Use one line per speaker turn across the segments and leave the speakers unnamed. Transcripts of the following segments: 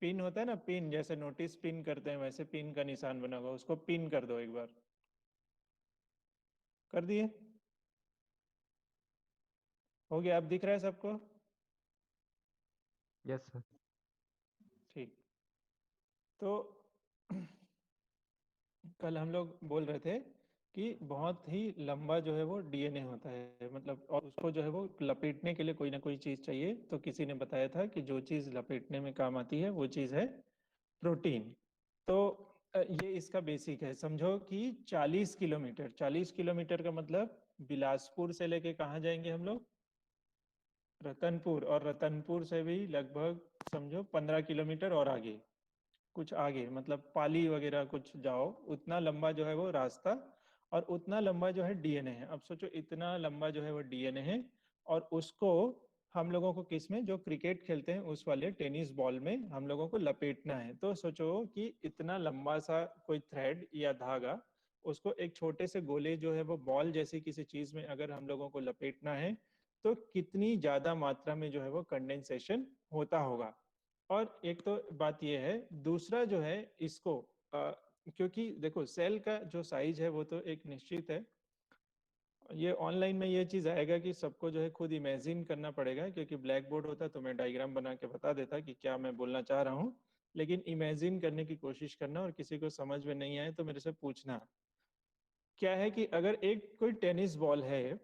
Pin होता है ना, पिन, जैसे नोटिस पिन करते हैं वैसे पिन का निशान बना हुआ, उसको पिन कर दो एक बार। कर दिए? हो गया? अब दिख रहा है सबको?
Yes sir.
ठीक। तो कल हम लोग बोल रहे थे कि बहुत ही लंबा जो है वो डीएनए होता है, मतलब, और उसको जो है वो लपेटने के लिए कोई ना कोई चीज चाहिए। तो किसी ने बताया था कि जो चीज लपेटने में काम आती है वो चीज है प्रोटीन। तो ये इसका बेसिक है। समझो कि 40 किलोमीटर, 40 किलोमीटर का मतलब बिलासपुर से लेके कहाँ जाएंगे हम लोग? रतनपुर। और रतनपुर से भी लगभग समझो 15 किलोमीटर और आगे, कुछ आगे, मतलब पाली वगैरह कुछ जाओ, उतना लंबा जो है वो रास्ता, और उतना लंबा जो है डीएनए है। अब सोचो इतना लंबा जो है वो डीएनए है, और उसको हम लोगों को किस में, जो क्रिकेट खेलते हैं उस वाले टेनिस बॉल में हम लोगों को लपेटना है। तो सोचो कि इतना लंबा सा कोई थ्रेड या धागा, उसको एक छोटे से गोले जो है वो बॉल जैसी किसी चीज में अगर हम लोगों को लपेटना है, तो कितनी ज्यादा मात्रा में जो है वो कंडेंसेशन होता होगा। और एक तो बात यह है, दूसरा जो है इसको क्योंकि देखो सेल का जो साइज है वो तो एक निश्चित है। ये ऑनलाइन में ये चीज आएगा कि सबको जो है खुद इमेजिन करना पड़ेगा, क्योंकि ब्लैक बोर्ड होता तो मैं डायग्राम बना के बता देता कि क्या मैं बोलना चाह रहा हूँ। लेकिन इमेजिन करने की कोशिश करना, और किसी को समझ में नहीं आए तो मेरे से पूछना। क्या है कि अगर एक कोई टेनिस बॉल है,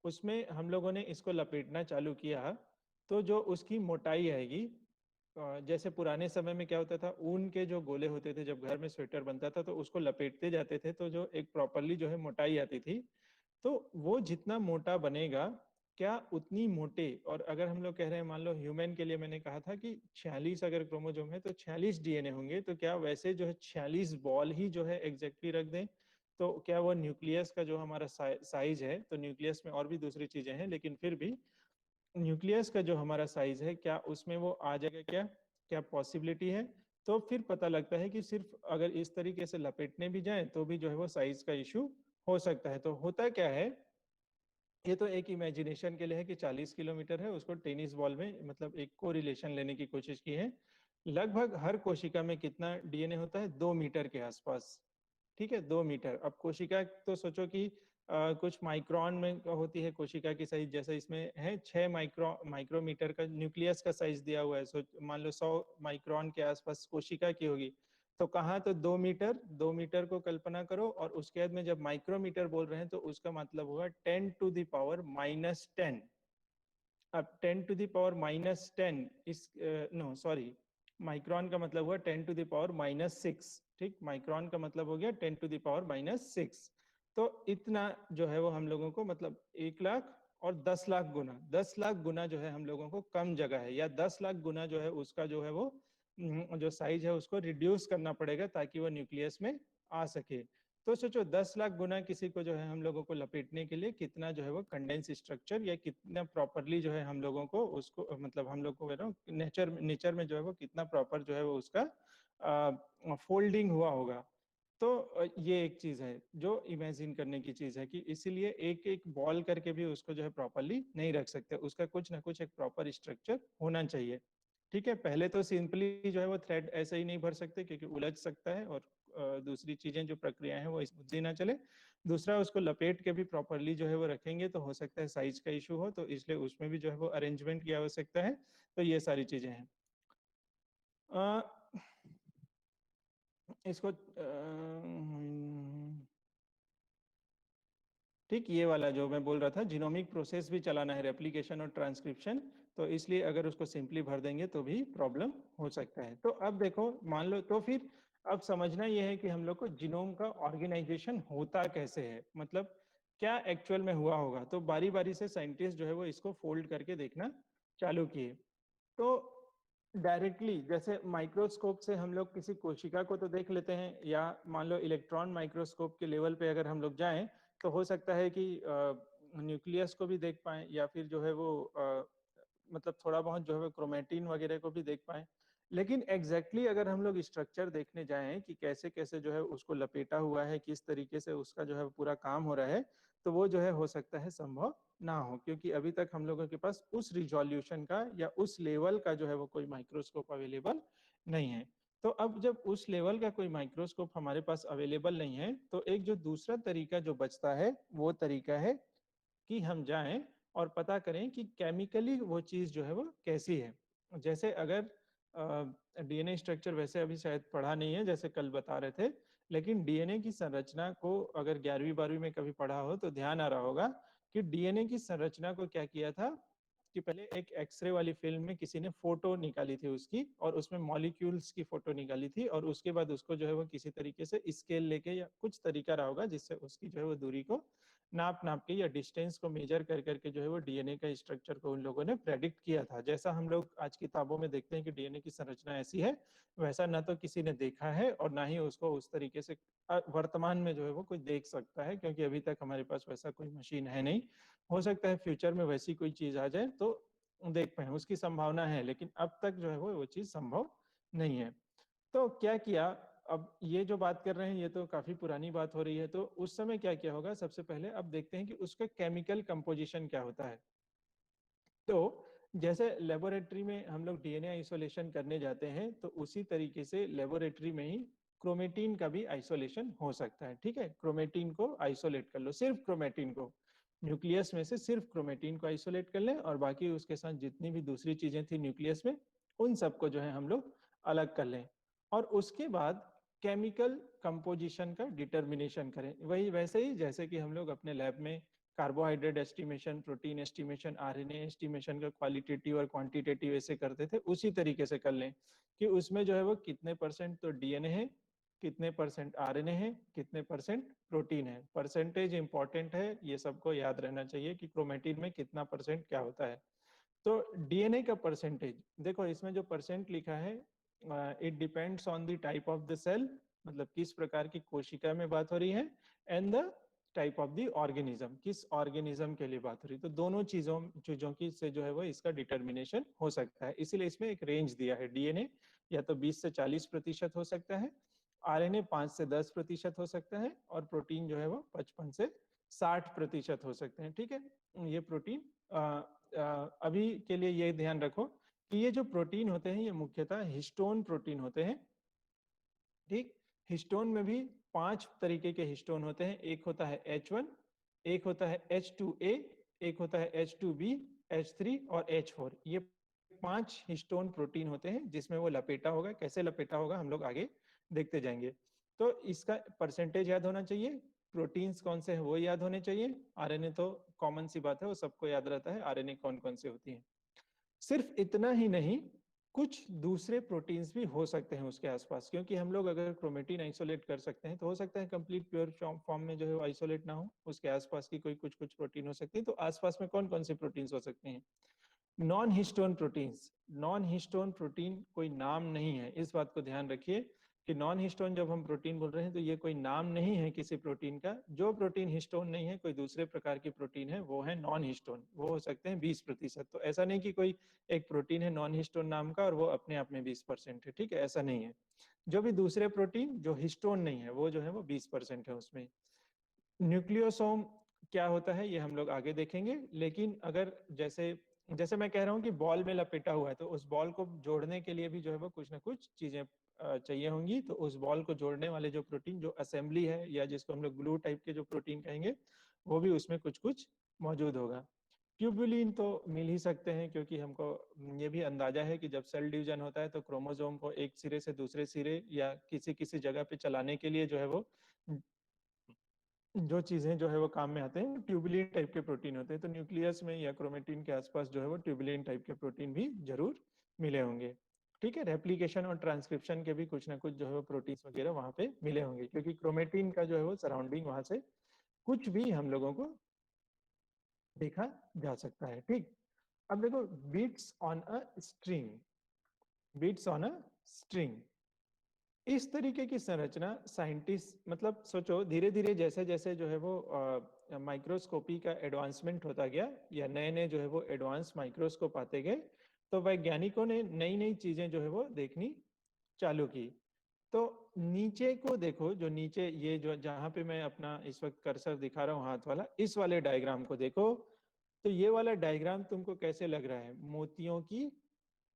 उसमें हम लोगों ने इसको लपेटना चालू किया, तो जो उसकी मोटाई आएगी, जैसे पुराने समय में क्या होता था, ऊन के जो गोले होते थे, जब घर में स्वेटर बनता था तो उसको लपेटते जाते थे, तो जो एक प्रॉपरली जो है मोटाई आती थी। तो वो जितना मोटा बनेगा, क्या उतनी मोटे, और अगर हम लोग कह रहे हैं मान लो ह्यूमन के लिए मैंने कहा था कि 46 अगर क्रोमोजोम है तो 46 डीएनए होंगे, तो क्या वैसे जो है 46 बॉल ही जो है एग्जैक्टली रख दें? तो क्या वो न्यूक्लियस का जो हमारा साइज है, तो न्यूक्लियस में और भी दूसरी चीजें हैं, लेकिन फिर भी न्यूक्लियस का जो हमारा साइज है, क्या उसमें वो आ जाएगा? क्या क्या पॉसिबिलिटी है? तो फिर पता लगता है कि सिर्फ अगर इस तरीके से लपेटने भी जाएं तो भी जो है वो साइज का इशू हो सकता है। तो होता क्या है, ये तो एक इमेजिनेशन के लिए है कि 40 किलोमीटर है, उसको टेनिस बॉल में मतलब एक को रिलेशन लेने की कोशिश की है। लगभग हर कोशिका में कितना डीएनए होता है? 2 मीटर के आसपास। ठीक है, 2 मीटर। अब कोशिका तो सोचो कि कुछ माइक्रोन में होती है कोशिका की साइज, जैसे इसमें है 6 माइक्रोमीटर का न्यूक्लियस का साइज दिया हुआ है। मान लो 100 माइक्रोन के आसपास कोशिका की होगी। तो कहाँ? तो 2 मीटर। 2 मीटर को कल्पना करो, और उसके बाद में जब माइक्रोमीटर बोल रहे हैं तो उसका मतलब होगा 10⁻⁻10। अब 10⁻⁻10 इस नो सॉरी, माइक्रोन का मतलब हुआ 10⁻⁻6। ठीक, माइक्रोन का मतलब हो गया 10⁻⁻6। तो इतना जो है वो हम लोगों को, मतलब 1 लाख और 10 लाख गुना, 10 लाख गुना जो है हम लोगों को कम जगह है, या 10 लाख गुना जो है उसका जो है वो जो साइज है उसको रिड्यूस करना पड़ेगा ताकि वो न्यूक्लियस में आ सके। तो सोचो 10 लाख गुना किसी को जो है हम लोगों को लपेटने के लिए कितना जो है वो कंडेंस स्ट्रक्चर, या कितना प्रॉपरली जो है हम लोगों को उसको, मतलब हम लोग को कह रहा हूँ नेचर नेचर में जो है वो कितना प्रॉपर जो है वो उसका फोल्डिंग हुआ होगा। तो ये एक चीज है जो इमेजिन करने की चीज है, कि इसीलिए एक एक बॉल करके भी उसको जो है प्रॉपरली नहीं रख सकते, उसका कुछ ना कुछ एक प्रॉपर स्ट्रक्चर होना चाहिए। ठीक है, पहले तो सिंपली जो है वो थ्रेड ऐसे ही नहीं भर सकते क्योंकि उलझ सकता है, और दूसरी चीजें जो प्रक्रिया है वो स्मूथली ना चले। दूसरा, उसको लपेट के भी प्रॉपरली जो है वो रखेंगे तो हो सकता है साइज का इशू हो, तो इसलिए उसमें भी जो है वो अरेंजमेंट की आवश्यकता है। तो ये सारी चीजें हैं। अ, इसको ठीक, ये वाला जो मैं बोल रहा था, जीनोमिक प्रोसेस भी चलाना है, रेप्लिकेशन और ट्रांसक्रिप्शन। तो इसलिए अगर उसको सिंपली भर देंगे तो भी प्रॉब्लम हो सकता है। तो अब देखो, मान लो, तो फिर अब समझना यह है कि हम लोग को जीनोम का ऑर्गेनाइजेशन होता कैसे है, मतलब क्या एक्चुअल में हुआ होगा। तो बारी बारी से साइंटिस्ट जो है वो इसको फोल्ड करके देखना चालू किए। तो डायरेक्टली जैसे माइक्रोस्कोप से हम लोग किसी कोशिका को तो देख लेते हैं, या मान लो इलेक्ट्रॉन माइक्रोस्कोप के लेवल पे अगर हम लोग जाएं तो हो सकता है कि न्यूक्लियस को भी देख पाएं, या फिर जो है वो मतलब थोड़ा बहुत जो है वो क्रोमेटिन वगैरह को भी देख पाएं। लेकिन एग्जैक्टली अगर हम लोग स्ट्रक्चर देखने जाएं कि कैसे कैसे जो है उसको लपेटा हुआ है, किस तरीके से उसका जो है पूरा काम हो रहा है, तो वो जो है हो सकता है संभव ना हो, क्योंकि अभी तक हम लोगों के पास उस रिजोल्यूशन का या उस लेवल का जो है वो कोई माइक्रोस्कोप अवेलेबल नहीं है। तो अब जब उस लेवल का कोई माइक्रोस्कोप हमारे पास अवेलेबल नहीं है, तो एक जो दूसरा तरीका जो बचता है वो तरीका है कि हम जाएं और पता करें कि केमिकली वो चीज़ जो है वो कैसी है। जैसे अगर डीएनए स्ट्रक्चर वैसे अभी शायद पढ़ा नहीं है जैसे कल बता रहे थे, लेकिन डीएनए की संरचना को अगर 11वीं 12वीं में कभी पढ़ा हो तो ध्यान आ रहा होगा कि डीएनए की संरचना को क्या किया था कि पहले एक एक्सरे वाली फिल्म में किसी ने फोटो निकाली थी उसकी, और उसमें मॉलिक्यूल्स की फोटो निकाली थी, और उसके बाद उसको जो है वो किसी तरीके से स्केल लेके या कुछ तरीका रहा होगा जिससे उसकी जो है वो दूरी को नाप नाप के या डिस्टेंस को मेजर कर करके जो है वो डीएनए का स्ट्रक्चर को उन लोगों ने प्रेडिक्ट किया था। जैसा हम लोग आज किताबों में देखते हैं कि डीएनए की संरचना ऐसी है, वैसा ना तो किसी ने देखा है और ना ही उसको उस तरीके से वर्तमान में जो है वो कोई देख सकता है, क्योंकि अभी तक हमारे पास वैसा कोई मशीन है नहीं। हो सकता है फ्यूचर में वैसी कोई चीज आ जाए तो देख पाए, उसकी संभावना है, लेकिन अब तक जो है वो चीज संभव नहीं है। तो क्या किया, अब ये जो बात कर रहे हैं ये तो काफी पुरानी बात हो रही है, तो उस समय क्या किया होगा, सबसे पहले अब देखते हैं कि उसका केमिकल कंपोजिशन क्या होता है। तो जैसे लेबोरेटरी में हम लोग डीएनए आइसोलेशन करने जाते हैं, तो उसी तरीके से लेबोरेटरी में ही क्रोमेटिन का भी आइसोलेशन हो सकता है। ठीक है, क्रोमेटिन को आइसोलेट कर लो, सिर्फ क्रोमेटिन को, न्यूक्लियस में से सिर्फ क्रोमेटिन को आइसोलेट कर लें, और बाकी उसके साथ जितनी भी दूसरी चीजें थी न्यूक्लियस में उन सबको जो है हम लोग अलग कर लें, और उसके बाद केमिकल कंपोजिशन का डिटर्मिनेशन करें, वही वैसे ही जैसे कि हम लोग अपने लैब में carbohydrate estimation, protein estimation, RNA estimation का क्वालिटेटिव और क्वांटिटेटिव ऐसे करते थे, उसी तरीके से कर लें कि उसमें जो है वो कितने परसेंट तो डीएनए है, कितने परसेंट आरएनए है, कितने परसेंट प्रोटीन है। परसेंटेज इंपॉर्टेंट है, ये सबको याद रहना चाहिए कि क्रोमेटिन में कितना परसेंट क्या होता है। तो डीएनए का परसेंटेज देखो, इसमें जो परसेंट लिखा है, it depends on the type of the cell, मतलब किस प्रकार की कोशिका में बात हो रही है, and the type of the organism, किस ऑर्गेनिज्म के लिए बात हो रही है। तो दोनों चीजों चीजों की से जो है वो इसका डिटर्मिनेशन हो सकता है, इसीलिए इसमें एक रेंज दिया है। डीएनए या तो 20 से 40% हो सकता है, आरएनए 5 से 10% हो सकता है, और प्रोटीन जो है वो 55 से 60% हो सकते हैं। ठीक है, ये प्रोटीन अभी के लिए ये ध्यान रखो कि ये जो प्रोटीन होते हैं ये मुख्यतः हिस्टोन प्रोटीन होते हैं। ठीक, हिस्टोन में भी 5 तरीके के हिस्टोन होते हैं, एक होता है H1, एक होता है H2A, एक होता है H2B, H3 और H4। ये 5 हिस्टोन प्रोटीन होते हैं जिसमें वो लपेटा होगा। कैसे लपेटा होगा हम लोग आगे देखते जाएंगे। तो इसका परसेंटेज याद होना चाहिए, प्रोटीन्स कौन से हैं वो याद होने चाहिए, आरएनए तो कॉमन सी बात है, वो सबको याद रहता है आरएनए कौन कौन से होती हैं। सिर्फ इतना ही नहीं, कुछ दूसरे प्रोटीन्स भी हो सकते हैं उसके आसपास, क्योंकि हम लोग अगर क्रोमेटिन आइसोलेट कर सकते हैं तो हो सकता है कंप्लीट प्योर फॉर्म में जो है आइसोलेट ना हो, उसके आसपास की कोई कुछ कुछ प्रोटीन हो सकती है। तो आसपास में कौन कौन से प्रोटीन्स हो सकते हैं? Non histone proteins. Non histone protein कोई नाम नहीं है, इस बात को ध्यान रखिए कि नॉन हिस्टोन जब हम प्रोटीन बोल रहे हैं तो ये कोई नाम नहीं है किसी प्रोटीन का। जो प्रोटीन हिस्टोन नहीं है, कोई दूसरे प्रकार की प्रोटीन है, वो है नॉन हिस्टोन। वो हो सकते हैं 20%। तो ऐसा नहीं कि कोई एक प्रोटीन है नॉन हिस्टोन नाम का और वो अपने आप में 20% है। ठीक है, ऐसा नहीं है। जो भी दूसरे प्रोटीन जो हिस्टोन नहीं है वो जो है वो 20% है उसमें। न्यूक्लियोसोम क्या होता है ये हम लोग आगे देखेंगे, लेकिन अगर जैसे जैसे मैं कह रहा हूँ कि बॉल में लपेटा हुआ है, तो उस बॉल को जोड़ने के लिए भी जो है वो कुछ ना कुछ चीजें चाहिए होंगी। तो उस बॉल को जोड़ने वाले जो प्रोटीन, जो असेंबली है या जिसको हम लोग ग्लू टाइप के जो प्रोटीन कहेंगे, वो भी उसमें कुछ कुछ मौजूद होगा। ट्यूबुलिन तो मिल ही सकते हैं, क्योंकि हमको ये भी अंदाजा है कि जब सेल डिवीजन होता है तो क्रोमोसोम को एक सिरे से दूसरे सिरे या किसी किसी जगह पे चलाने के लिए जो है वो जो चीजें जो है वो काम में आते हैं, ट्यूबुलिन टाइप के प्रोटीन होते हैं। तो न्यूक्लियस में या क्रोमेटिन के आसपास जो है वो ट्यूबुलिन टाइप के प्रोटीन भी जरूर मिले होंगे। ठीक है, रेप्लिकेशन और ट्रांसक्रिप्शन के भी कुछ ना कुछ जो है वो प्रोटीन्स वगैरह वहां पे मिले होंगे, क्योंकि क्रोमेटिन का जो है वो सराउंडिंग वहां से कुछ भी हम लोगों को देखा जा सकता है। ठीक, अब देखो, beads on a string, beads on a string, इस तरीके की संरचना साइंटिस्ट, मतलब सोचो धीरे धीरे जैसे जैसे जो है वो माइक्रोस्कोपी का एडवांसमेंट होता गया या नए नए जो है वो एडवांस माइक्रोस्कोप आते गए, तो वैज्ञानिकों ने नई नई चीजें जो है वो देखनी चालू की। तो नीचे को देखो, जो नीचे ये जो जहां पे मैं अपना इस वक्त कर्सर दिखा रहा हूँ हाथ वाला, इस वाले डायग्राम को देखो। तो ये वाला डायग्राम तुमको कैसे लग रहा है? मोतियों की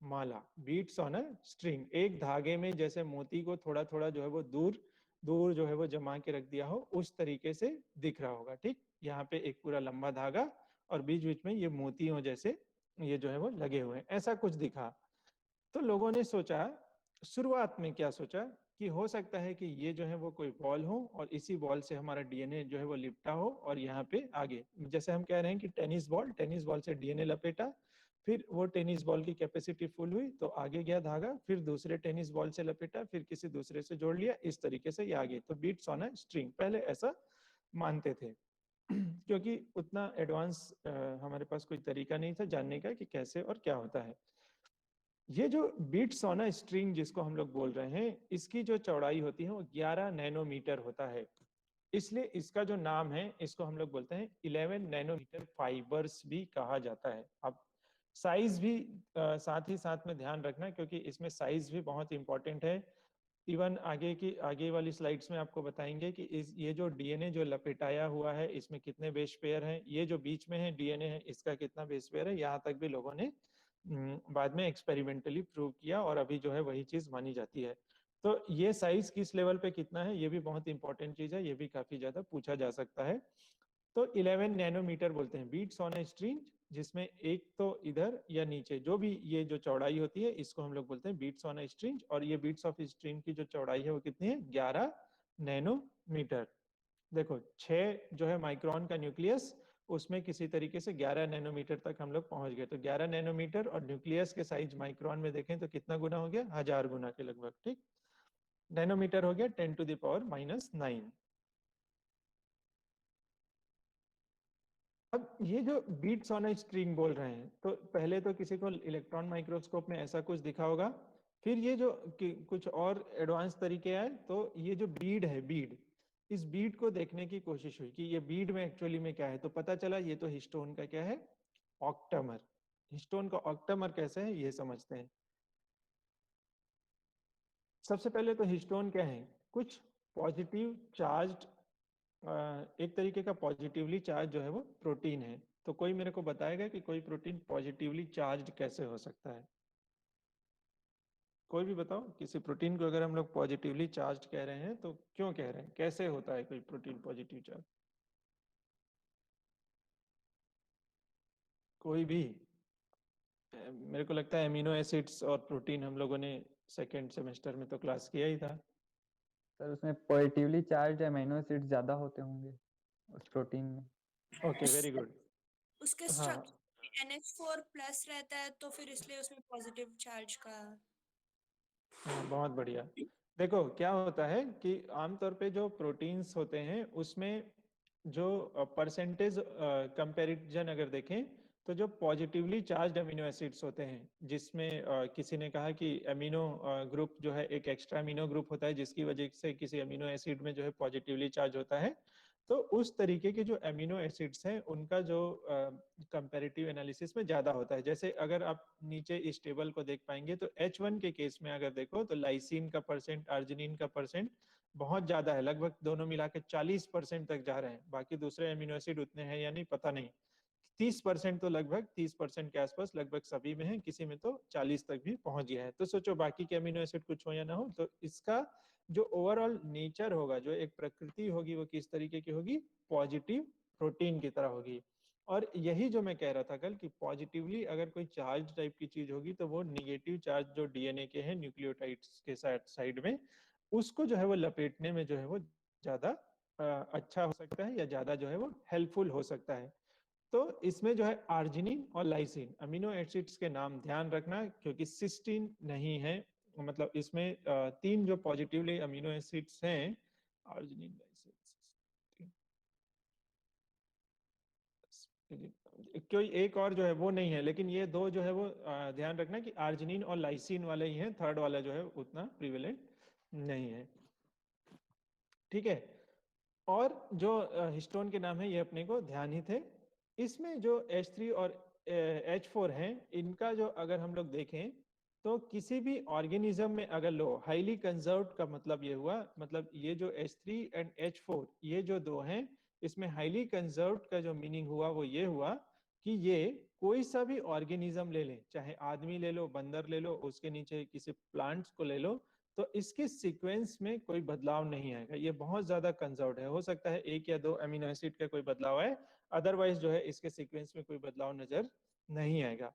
माला, बीट्स ऑन अ स्ट्रिंग, एक धागे में जैसे मोती को थोड़ा थोड़ा जो है वो दूर दूर जो है वो जमा के रख दिया हो, उस तरीके से दिख रहा होगा। ठीक, यहाँ पे एक पूरा लंबा धागा और बीच बीच में ये मोतियों जैसे ये जो है वो लगे हुए हैं, ऐसा कुछ दिखा। तो लोगों ने सोचा, शुरुआत में क्या सोचा कि हो सकता है कि ये जो है वो कोई बॉल हो और इसी बॉल से हमारा डीएनए जो है वो लिपटा हो, और यहाँ पे आगे जैसे हम कह रहे हैं कि टेनिस बॉल से डीएनए लपेटा, फिर वो टेनिस बॉल की कैपेसिटी फुल हुई तो आगे गया धागा, फिर दूसरे टेनिस बॉल से लपेटा, फिर किसी दूसरे से जोड़ लिया, इस तरीके से ये आगे। तो बीट्स ऑन अ स्ट्रिंग पहले ऐसा मानते थे क्योंकि उतना एडवांस हमारे पास कोई तरीका नहीं था जानने का कि कैसे और क्या होता है। ये जो बीट्स ऑन अ स्ट्रिंग जिसको हम लोग बोल रहे हैं, इसकी जो चौड़ाई होती है वो 11 नैनोमीटर होता है, इसलिए इसका जो नाम है इसको हम लोग बोलते हैं 11 नैनोमीटर फाइबर्स भी कहा जाता है। अब साइज भी साथ ही साथ में ध्यान रखना, क्योंकि इसमें साइज भी बहुत इंपॉर्टेंट है। इवन आगे वाली स्लाइड्स में आपको बताएंगे कि ये जो डीएनए जो लपेटाया हुआ है इसमें कितने बेस पेयर हैं, ये जो बीच में है डीएनए है इसका कितना बेस पेयर है, यहाँ तक भी लोगों ने बाद में एक्सपेरिमेंटली प्रूव किया और अभी जो है वही चीज मानी जाती है। तो ये साइज किस लेवल पे कितना है ये भी बहुत इंपॉर्टेंट चीज है, ये भी काफी ज्यादा पूछा जा सकता है। तो 11 नैनोमीटर बोलते हैं बीट्स ऑन ए स्ट्रिंग, जिसमें एक तो इधर या नीचे जो भी ये जो चौड़ाई होती है इसको हम लोग बोलते हैं बीट्स ऑन ए स्ट्रिंग, और ये बीट्स ऑफ स्ट्रिंग की जो चौड़ाई है वो कितनी है, 11 नैनोमीटर। देखो 6 जो है माइक्रोन का न्यूक्लियस, उसमें किसी तरीके से 11 नैनोमीटर तक हम लोग पहुंच गए। तो 11 नैनोमीटर और न्यूक्लियस के साइज माइक्रोन में देखें तो कितना गुना हो गया, 1000 गुना के लगभग। ठीक, नैनोमीटर हो गया 10⁻⁹। अब ये जो बीट्स ऑन अ स्ट्रिंग बोल रहे हैं, तो पहले तो किसी को इलेक्ट्रॉन माइक्रोस्कोप में ऐसा कुछ दिखा होगा, फिर ये जो कुछ और एडवांस तरीके आए, तो ये जो बीड है, बीड, इस बीड को देखने की कोशिश हुई कि ये बीड में एक्चुअली में क्या है, तो पता चला ये तो हिस्टोन का क्या है, ऑक्टामर। हिस्टोन का ऑक्टामर कैसे है ये समझते हैं। सबसे पहले तो हिस्टोन क्या है, कुछ पॉजिटिव चार्ज्ड, एक तरीके का पॉजिटिवली चार्ज जो है वो प्रोटीन है। तो कोई मेरे को बताएगा कि कोई प्रोटीन पॉजिटिवली चार्ज्ड कैसे हो सकता है, कोई भी बताओ। किसी प्रोटीन को अगर हम लोग पॉजिटिवली चार्ज्ड कह रहे हैं तो क्यों कह रहे हैं, कैसे होता है कोई प्रोटीन पॉजिटिव चार्ज, कोई भी। मेरे को लगता है एमिनो एसिड्स और प्रोटीन हम लोगों ने सेकेंड सेमेस्टर में तो क्लास किया ही था।
सर उसमें पॉजिटिवली चार्ज अमीनो एसिड ज्यादा होते होंगे उस प्रोटीन में।
Okay, very good.
उसके
हाँ
स्ट्रक्चर NH4 प्लस रहता है तो फिर इसलिए उसमें पॉजिटिव चार्ज का।
हाँ, बहुत बढ़िया। देखो क्या होता है कि आमतौर पे जो प्रोटीन्स होते हैं उसमें जो परसेंटेज कंपैरिजन अगर देखें, तो जो पॉजिटिवली चार्ज्ड अमीनो एसिड्स होते हैं, जिसमें किसी ने कहा कि अमीनो ग्रुप जो है एक एक्स्ट्रा अमीनो ग्रुप होता है जिसकी वजह से किसी अमीनो एसिड में जो है पॉजिटिवली चार्ज होता है, तो उस तरीके के जो अमीनो एसिड्स हैं उनका जो कंपैरेटिव एनालिसिस में ज्यादा होता है। जैसे अगर आप नीचे इस टेबल को देख पाएंगे तो H1 के केस में अगर देखो तो लाइसिन का परसेंट, अर्जिनिन का परसेंट बहुत ज्यादा है, लगभग दोनों मिला के 40% तक जा रहे हैं। बाकी दूसरे अमीनो एसिड उतने हैं या नहीं पता नहीं, 30% तो लगभग 30% के आसपास लगभग सभी में है, किसी में तो 40 तक भी पहुंच गया है। तो सोचो बाकी के अमीनो एसिड कुछ हो या ना हो, तो इसका जो ओवरऑल नेचर होगा, जो एक प्रकृति होगी, वो किस तरीके की होगी, पॉजिटिव प्रोटीन की तरह होगी। और यही जो मैं कह रहा था कल कि पॉजिटिवली अगर कोई चार्ज टाइप की चीज होगी तो वो निगेटिव चार्ज जो डीएनए के हैं न्यूक्लियोटाइड्स के साइड में, उसको जो है वो लपेटने में जो है वो ज्यादा अच्छा हो सकता है या ज्यादा जो है वो हेल्पफुल हो सकता है। तो इसमें जो है आर्जिनिन और लाइसिन अमीनो एसिड्स के नाम ध्यान रखना, क्योंकि सिस्टीन नहीं है। मतलब इसमें 3 जो पॉजिटिवली अमीनो एसिड्स हैं, आर्जिनिन, लाइसिन, कोई एक और जो है वो नहीं है, लेकिन ये दो जो है वो ध्यान रखना कि आर्जिनिन और लाइसिन वाले ही हैं, थर्ड वाला जो है उतना प्रिवेलेंट नहीं है। ठीक है, और जो हिस्टोन के नाम है ये अपने को ध्यान ही थे। इसमें जो H3 और H4 हैं, इनका जो अगर हम लोग देखें तो किसी भी ऑर्गेनिज्म में अगर लो हाईली कंजर्व्ड का मतलब ये हुआ, मतलब ये जो H3 एंड H4 ये जो दो हैं, इसमें हाईली कंजर्व्ड का जो मीनिंग हुआ वो ये हुआ कि ये कोई सा भी ऑर्गेनिज्म ले लें, चाहे आदमी ले लो, बंदर ले लो, उसके नीचे किसी प्लांट्स को ले लो, तो इसके सीक्वेंस में कोई बदलाव नहीं आएगा। ये बहुत ज्यादा कंजर्व्ड है। हो सकता है 1 या 2 अमीनो एसिड का कोई बदलाव आए, अदरवाइज जो है इसके सीक्वेंस में कोई बदलाव नजर नहीं आएगा।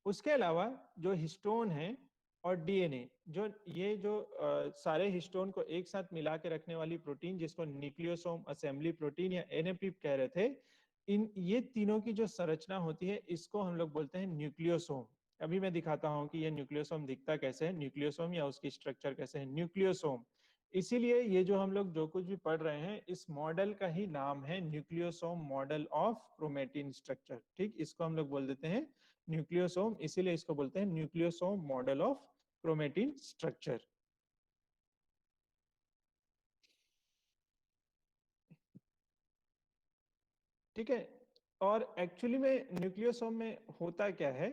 उसके अलावा जो हिस्टोन है और डीएनए, जो ये जो सारे हिस्टोन को एक साथ मिला के रखने वाली प्रोटीन, जिसको न्यूक्लियोसोम असेंबली प्रोटीन या एनएपी कह रहे थे, इन ये तीनों की जो संरचना होती है इसको हम लोग बोलते हैं न्यूक्लियोसोम। अभी मैं दिखाता हूं कि ये न्यूक्लियोसोम दिखता कैसे है, न्यूक्लियोसोम या उसकी स्ट्रक्चर कैसे है, न्यूक्लियोसोम। इसीलिए ये जो हम लोग जो कुछ भी पढ़ रहे हैं, इस मॉडल का ही नाम है nucleosome model of chromatin structure. ठीक, इसको हम लोग बोल देते हैं न्यूक्लियोसोम, इसीलिए इसको बोलते हैं nucleosome model of chromatin structure. ठीक है, और एक्चुअली में न्यूक्लियोसोम में होता क्या है,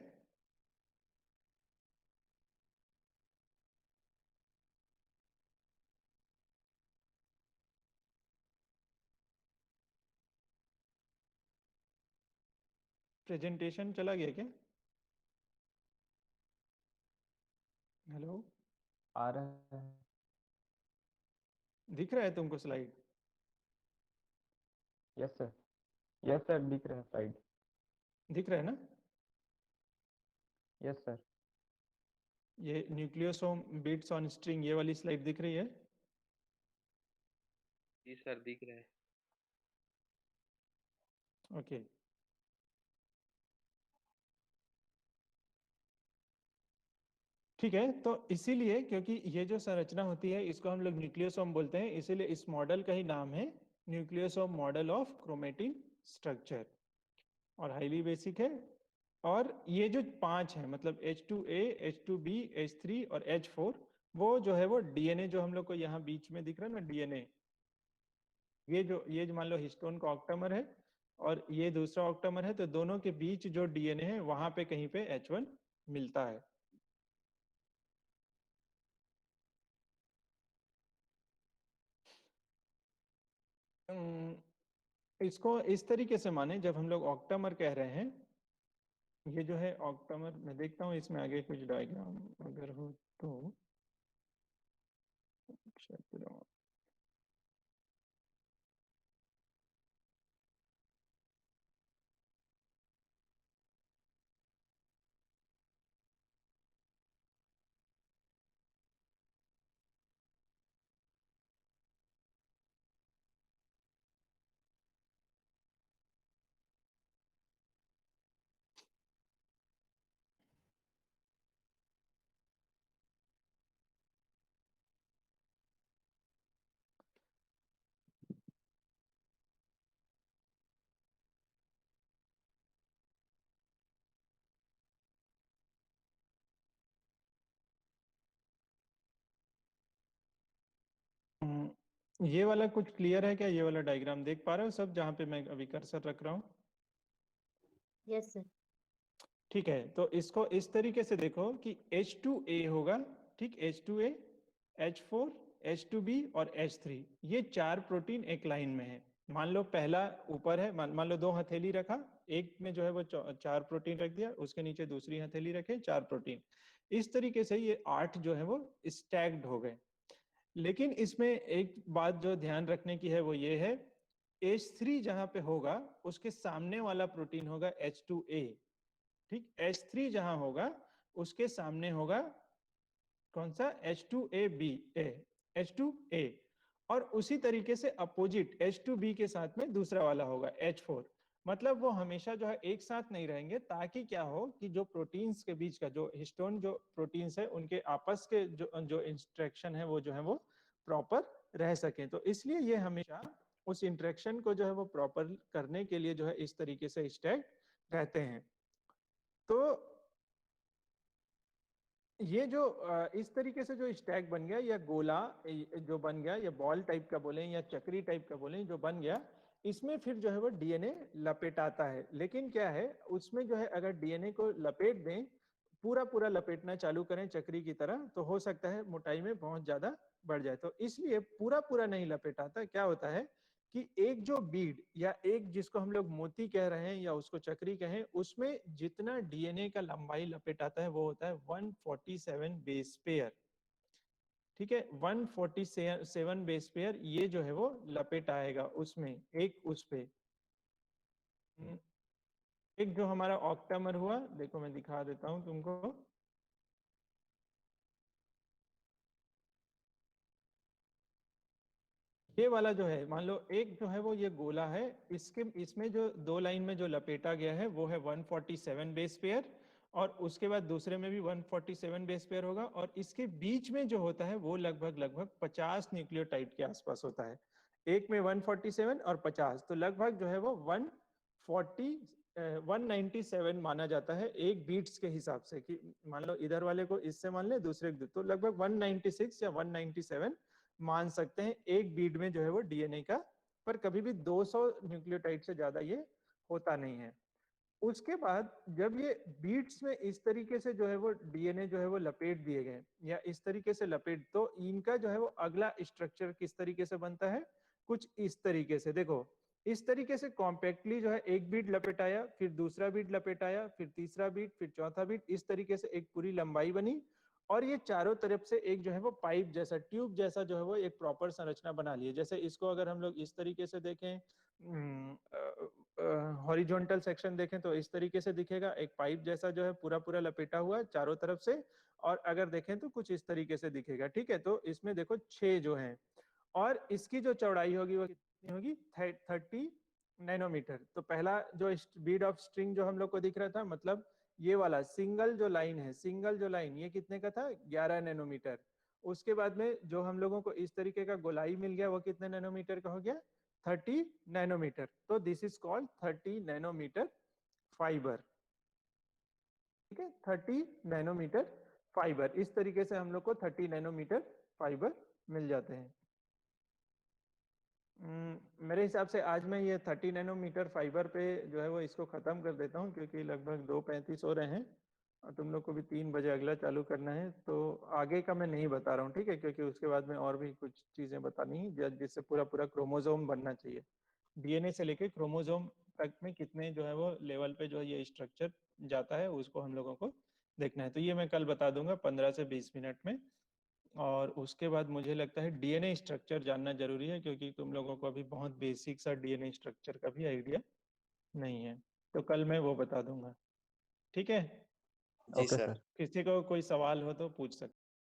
प्रेजेंटेशन चला गया क्या? हेलो,
आ रहा है।
दिख रहा है तुमको slide?
Yes sir, yes sir, दिख रहा है स्लाइड।
दिख रहा है ना?
Yes sir.
ये न्यूक्लियोसोम बिट्स ऑन स्ट्रिंग, ये वाली स्लाइड दिख रही है?
जी सर, दिख रहा है।
ओके, ठीक है। तो इसीलिए, क्योंकि ये जो संरचना होती है इसको हम लोग न्यूक्लियोसोम बोलते हैं, इसीलिए इस मॉडल का ही नाम है nucleosome model of chromatin structure, और हाईली बेसिक है। और ये जो 5 है, मतलब H2A, H2B, H3 और H4, वो जो है वो डीएनए जो हम लोग को यहाँ बीच में दिख रहा है ना डीएनए, ये जो मान लो हिस्टोन का ऑक्टामर है और ये दूसरा ऑक्टामर है, तो दोनों के बीच जो डीएनए है वहां पे कहीं पे H1 मिलता है। इसको इस तरीके से माने, जब हम लोग ऑक्टामर कह रहे हैं, ये जो है ऑक्टामर, मैं देखता हूँ इसमें आगे कुछ डायग्राम अगर हो तो। ये वाला कुछ क्लियर है क्या? ये वाला डायग्राम देख पा रहे हो सब, जहाँ पे मैं अभी कर्सर रख रहा हूँ?
Yes sir.
ठीक है, तो इसको इस तरीके से देखो कि H2A होगा, ठीक, H2A, H4, H2B और H3, ये 4 प्रोटीन एक लाइन में है। मान लो पहला ऊपर है, मान लो 2 हथेली रखा, एक में जो है वो 4 प्रोटीन रख दिया, उसके नीचे दूसरी हथेली रखे 4 प्रोटीन। इस तरीके से ये 8 जो है वो स्टैक्ड हो गए। लेकिन इसमें एक बात जो ध्यान रखने की है वो ये है, H3 जहां पे होगा उसके सामने वाला प्रोटीन होगा H2A। ठीक, H3 जहां होगा उसके सामने होगा कौन सा? H2A, और उसी तरीके से अपोजिट H2B के साथ में दूसरा वाला होगा H4। मतलब वो हमेशा जो है एक साथ नहीं रहेंगे, ताकि क्या हो कि जो प्रोटीन्स के बीच का जो हिस्टोन जो प्रोटीन्स है उनके आपस के जो इंटरेक्शन है वो जो है वो प्रॉपर रह सके। तो इसलिए ये हमेशा उस इंटरेक्शन को जो है वो प्रॉपर करने के लिए जो है इस तरीके से स्टैक रहते हैं। तो ये जो इस तरीके से जो स्टैक बन गया, या गोला जो बन गया, या बॉल टाइप का बोले या चक्री टाइप का बोले, जो बन गया, इसमें फिर जो है वो डीएनए लपेटाता है। लेकिन क्या है, उसमें जो है अगर डीएनए को लपेट दें, पूरा पूरा लपेटना चालू करें चक्री की तरह, तो हो सकता है मोटाई में बहुत ज्यादा बढ़ जाए। तो इसलिए पूरा पूरा नहीं लपेटाता। क्या होता है कि एक जो बीड या एक जिसको हम लोग मोती कह रहे हैं या उसको चक्री कहें, उसमें जितना डीएनए का लंबाई लपेटाता है वो होता है 147 बेस पेयर। ठीक है, 147 बेस पेयर ये जो है वो लपेट आएगा उसमें, एक उस पे। एक जो हमारा ऑक्टामर हुआ, देखो मैं दिखा देता हूं तुमको। ये वाला जो है, मान लो एक जो है वो ये गोला है, इसमें जो 2 लाइन में जो लपेटा गया है वो है 147 बेस पेयर, और उसके बाद दूसरे में भी 147 बेस पेयर होगा, और इसके बीच में जो होता है वो लगभग 50 न्यूक्लियोटाइड के आसपास होता है। एक में 147 और 50, तो लगभग जो है वो 197 माना जाता है एक बीट्स के हिसाब से, कि मान लो इधर वाले को इससे मान ले, दूसरे को, तो लगभग 196 या 197 मान सकते हैं एक बीट में जो है वो डीएनए का। पर कभी भी 200 न्यूक्लियोटाइड से ज्यादा ये होता नहीं है। उसके बाद जब ये बीट्स में इस तरीके से जो है वो डीएनए जो है वो लपेट दिए गए, या इस तरीके से लपेट, तो इनका जो है वो अगला स्ट्रक्चर किस तरीके से बनता है, कुछ इस तरीके से। देखो इस तरीके से कॉम्पैक्टली जो है एक बीट लपेटाया, फिर दूसरा बीट लपेटाया, फिर तीसरा बीट, फिर चौथा बीट, इस तरीके से एक पूरी लंबाई बनी, और ये चारों तरफ से एक जो है वो पाइप जैसा, ट्यूब जैसा जो है वो एक प्रॉपर संरचना बना ली है। जैसे इसको अगर हम लोग इस तरीके से देखें, हॉरिजॉन्टल सेक्शन देखें तो इस तरीके से दिखेगा, एक पाइप जैसा जो है पूरा लपेटा हुआ चारों तरफ से, और अगर देखें तो कुछ इस तरीके से दिखेगा। ठीक है, तो इसमें देखो 6 जो हैं, और इसकी जो चौड़ाई होगी वो कितनी होगी, 30 नैनोमीटर। तो पहला जो बीड ऑफ स्ट्रिंग जो हम लोग को दिख रहा था, मतलब ये वाला सिंगल जो लाइन है, सिंगल जो लाइन, ये कितने का था, 11 नैनोमीटर। उसके बाद में जो हम लोगों को इस तरीके का गोलाई मिल गया वो कितने नैनोमीटर का हो गया, 30 नैनोमीटर। तो this is called 30 nanometre fibre. ठीक है, 30 नैनोमीटर फाइबर, इस तरीके से हम लोग को 30 नैनोमीटर फाइबर मिल जाते हैं। मेरे हिसाब से आज मैं ये 30 नैनोमीटर फाइबर पे जो है वो इसको खत्म कर देता हूँ, क्योंकि लगभग 2:35 हो रहे हैं और तुम लोग को भी 3 बजे अगला चालू करना है। तो आगे का मैं नहीं बता रहा हूँ, ठीक है, क्योंकि उसके बाद में और भी कुछ चीजें बतानी है, जिससे पूरा क्रोमोसोम बनना चाहिए। डीएनए से लेके क्रोमोसोम तक में कितने जो है वो लेवल पे जो है ये स्ट्रक्चर जाता है, उसको हम लोगों को देखना है। तो ये मैं कल बता दूंगा 15 से 20 मिनट में। और उसके बाद मुझे लगता है डीएनए स्ट्रक्चर जानना जरूरी है, क्योंकि तुम लोगों को अभी बहुत बेसिक सा डीएनए स्ट्रक्चर का भी आइडिया नहीं है। तो कल मैं वो बता दूंगा, ठीक है।
जी
ओके
सर।
सर।
किसी को कोई सवाल हो तो पूछ सकते